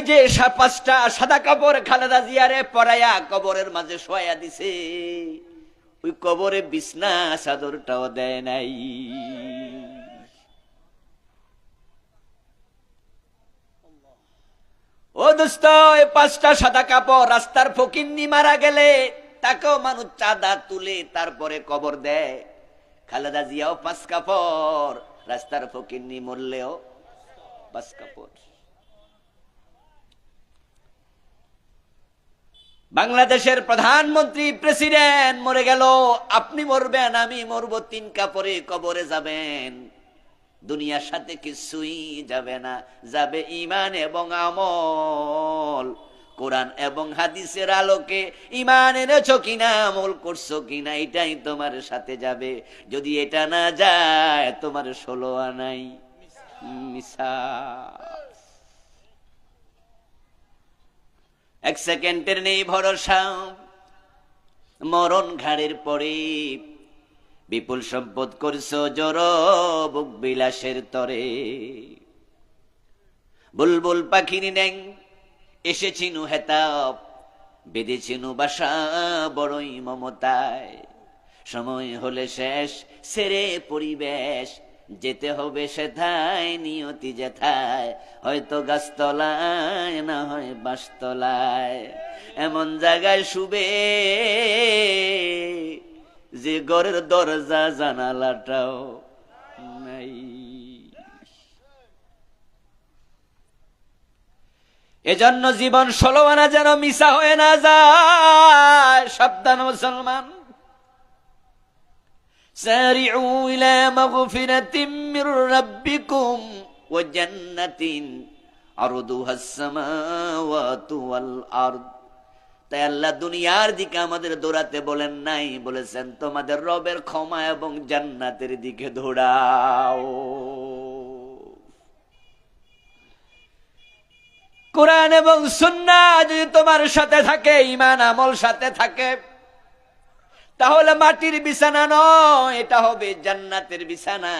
যে পাঁচটা সাদা কাপড় খালেদা জিয়ারে পরাইয়া কবরের মাঝে শোয়া দিছে, ওই কবরে বিছনা চাদরটাও দেয় নাই। ও দোস্ত, এই পাঁচটা সাদা কাপড় রাস্তার ফকিন্নি মারা গেলে তাকেও মানুষ চাঁদা তুলে তারপরে কবর দেয়। খালেদা জিয়াও পাঁচ কাপড়, রাস্তার ফকিন্নি মরলেও পাঁচ কাপড়। বাংলাদেশের প্রধানমন্ত্রী প্রেসিডেন্ট মরে গেল, আপনি মরবেন, আমি মরবো, তিন কাপড়ে কবরে যাবেন। দুনিয়ার সাথে কিছুই যাবে না, যাবে ঈমান এবং আমল। কোরআন এবং হাদিসের আলোকে ঈমান এনেছো কিনা, আমল করছো কিনা, এটাই তোমার সাথে যাবে। যদি এটা না যায়, তোমার 16 আনাই মিছা। এক সেকেন্ডের নেই ভরসা, মরণ ঘাড়ের পরে। বিপুল সম্পদ করছো জড়, বুক বিলাসের তরে। বুলবুল পাখির ন্যাং এসেছিনু হেতাব, বেঁধেছিনু বাসা বড়ই মমতায়। সময় হলে শেষ, সেরে পরিবেশ, যেতে হবে সেথায়, নিয়তি যেথায়। হয়তো গাছতলায়, না হয় বাঁশতলায়, এমন জায়গায় শুবে যে ঘরের দরজা জানালাটাও নাই। এজন্য জীবন 16 আনা যেন মিশা হয়ে না যায়। সাবধান মুসলমান। সারিউ ইলা মাগফিরাতিম মির রাব্বিকুম ওয়া জান্নাতিন আরদুহাস সামাওয়াতু ওয়াল আরদ। তাই আল্লাহ দুনিয়ার দিকে আমাদের দৌড়াতে বলেন নাই, বলেছেন তোমাদের রবের ক্ষমা এবং জান্নাতের দিকে দৌড়াও। কোরআন এবং সুন্নাহ যদি তোমার সাথে থাকে, ঈমান আমল সাথে থাকে, তাহলে মাটির বিছানা নয়, এটা হবে জান্নাতের বিছানা।